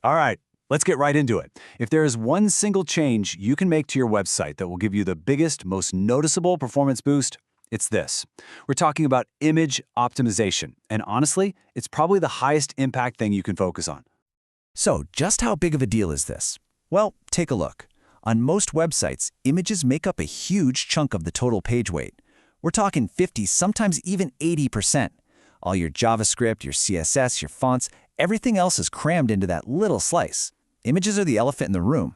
All right, let's get right into it. If there is one single change you can make to your website that will give you the biggest, most noticeable performance boost, it's this. We're talking about image optimization, and honestly, it's probably the highest impact thing you can focus on. So, just how big of a deal is this? Well, take a look. On most websites, images make up a huge chunk of the total page weight. We're talking 50, sometimes even 80%. All your JavaScript, your CSS, your fonts, everything else is crammed into that little slice. Images are the elephant in the room.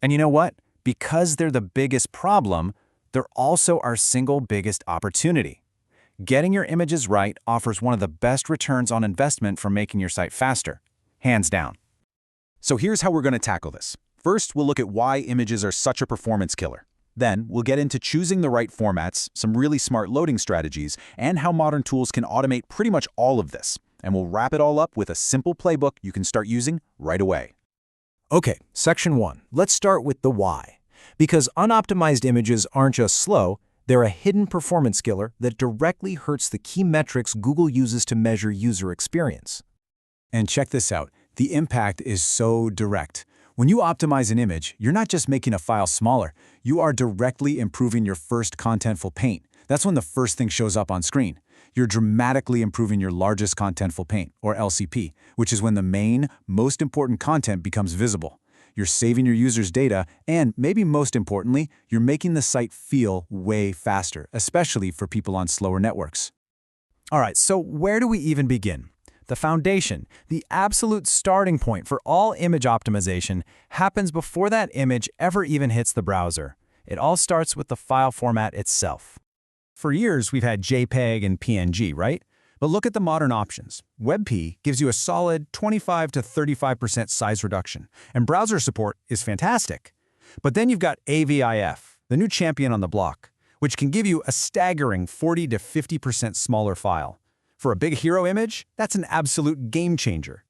And you know what? Because they're the biggest problem, they're also our single biggest opportunity. Getting your images right offers one of the best returns on investment for making your site faster. Hands down. So here's how we're going to tackle this. First, we'll look at why images are such a performance killer. Then, we'll get into choosing the right formats, some really smart loading strategies, and how modern tools can automate pretty much all of this. And we'll wrap it all up with a simple playbook you can start using right away. Okay, section 1. Let's start with the why. Because unoptimized images aren't just slow, they're a hidden performance killer that directly hurts the key metrics Google uses to measure user experience. And check this out. The impact is so direct. When you optimize an image, you're not just making a file smaller, you are directly improving your first contentful paint. That's when the first thing shows up on screen. You're dramatically improving your largest contentful paint, or LCP, which is when the main, most important content becomes visible. You're saving your users' data, and maybe most importantly, you're making the site feel way faster, especially for people on slower networks. All right, so where do we even begin? The foundation, the absolute starting point for all image optimization, happens before that image ever even hits the browser. It all starts with the file format itself. For years, we've had JPEG and PNG, right? But look at the modern options. WebP gives you a solid 25 to 35% size reduction, and browser support is fantastic. But then you've got AVIF, the new champion on the block, which can give you a staggering 40 to 50% smaller file. For a big hero image, that's an absolute game changer.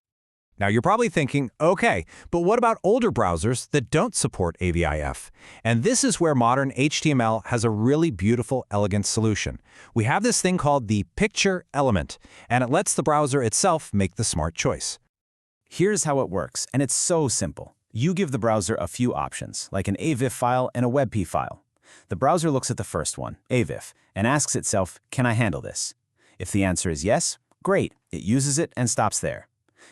Now you're probably thinking, okay, but what about older browsers that don't support AVIF? And this is where modern HTML has a really beautiful, elegant solution. We have this thing called the picture element, and it lets the browser itself make the smart choice. Here's how it works, and it's so simple. You give the browser a few options, like an AVIF file and a WebP file. The browser looks at the first one, AVIF, and asks itself, can I handle this? If the answer is yes, great, it uses it and stops there.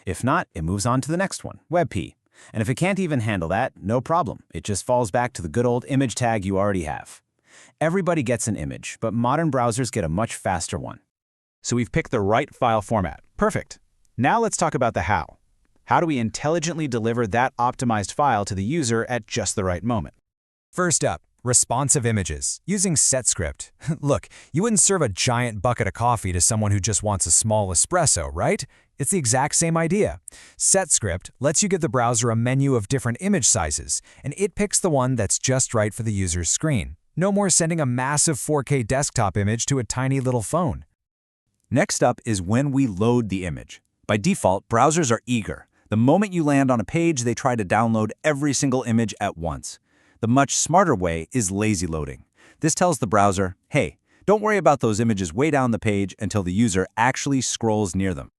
If not, it moves on to the next one, WebP. And if it can't even handle that, no problem. It just falls back to the good old image tag you already have. Everybody gets an image, but modern browsers get a much faster one. So we've picked the right file format. Perfect. Now let's talk about the how. How do we intelligently deliver that optimized file to the user at just the right moment? First up, responsive images, using SetScript. Look, you wouldn't serve a giant bucket of coffee to someone who just wants a small espresso, right? It's the exact same idea. SetScript lets you give the browser a menu of different image sizes, and it picks the one that's just right for the user's screen. No more sending a massive 4K desktop image to a tiny little phone. Next up is when we load the image. By default, browsers are eager. The moment you land on a page, they try to download every single image at once. The much smarter way is lazy loading. This tells the browser, hey, don't worry about those images way down the page until the user actually scrolls near them.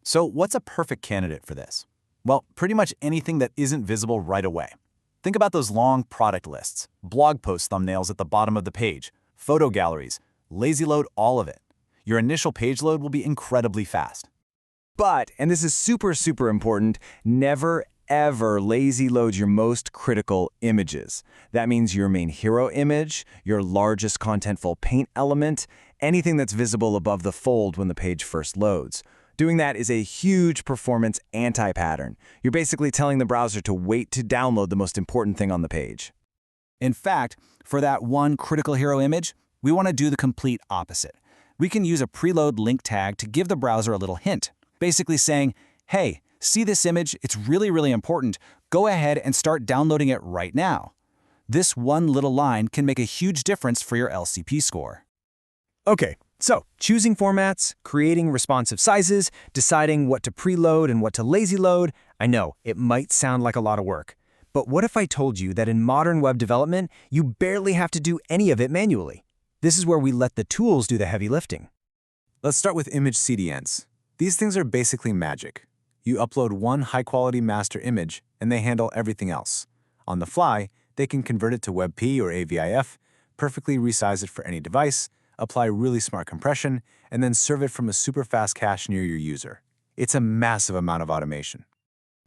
So what's a perfect candidate for this? Well, pretty much anything that isn't visible right away. Think about those long product lists, blog post thumbnails at the bottom of the page, photo galleries. Lazy load all of it. Your initial page load will be incredibly fast. But, and this is super important, never ever lazy load your most critical images. That means your main hero image, your largest contentful paint element, anything that's visible above the fold when the page first loads. Doing that is a huge performance anti-pattern. You're basically telling the browser to wait to download the most important thing on the page. In fact, for that one critical hero image, we want to do the complete opposite. We can use a preload link tag to give the browser a little hint, basically saying, hey, see this image? It's really important. Go ahead and start downloading it right now. This one little line can make a huge difference for your LCP score. Okay, so choosing formats, creating responsive sizes, deciding what to preload and what to lazy load. I know, it might sound like a lot of work. But what if I told you that in modern web development, you barely have to do any of it manually? This is where we let the tools do the heavy lifting. Let's start with image CDNs. These things are basically magic. You upload one high-quality master image, and they handle everything else. On the fly, they can convert it to WebP or AVIF, perfectly resize it for any device, apply really smart compression, and then serve it from a super fast cache near your user. It's a massive amount of automation.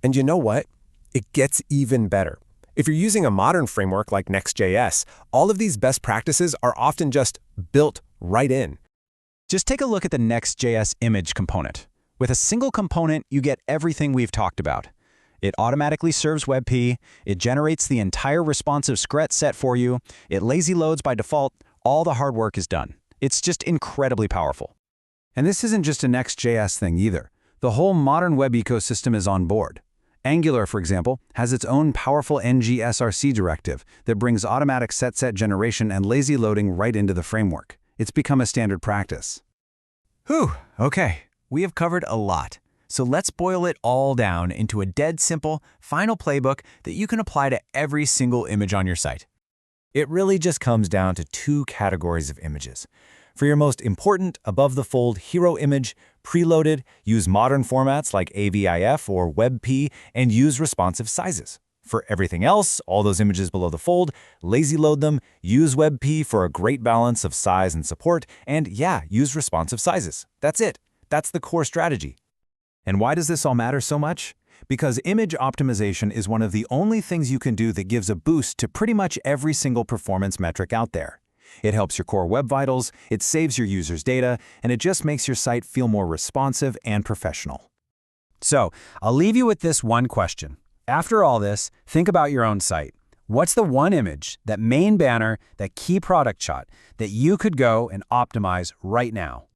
And you know what? It gets even better. If you're using a modern framework like Next.js, all of these best practices are often just built right in. Just take a look at the Next.js image component. With a single component, you get everything we've talked about. It automatically serves WebP, it generates the entire responsive Scret set for you, it lazy loads by default, all the hard work is done. It's just incredibly powerful. And this isn't just a Next.js thing either. The whole modern web ecosystem is on board. Angular, for example, has its own powerful ng-src directive that brings automatic set generation and lazy loading right into the framework. It's become a standard practice. Whew, okay. We have covered a lot. So let's boil it all down into a dead simple, final playbook that you can apply to every single image on your site. It really just comes down to two categories of images. For your most important, above-the-fold hero image, preloaded, use modern formats like AVIF or WebP, and use responsive sizes. For everything else, all those images below the fold, lazy load them, use WebP for a great balance of size and support, and yeah, use responsive sizes. That's it. That's the core strategy. And why does this all matter so much? Because image optimization is one of the only things you can do that gives a boost to pretty much every single performance metric out there. It helps your core web vitals, it saves your users' data, and it just makes your site feel more responsive and professional. So, I'll leave you with this one question. After all this, think about your own site. What's the one image, that main banner, that key product shot, that you could go and optimize right now?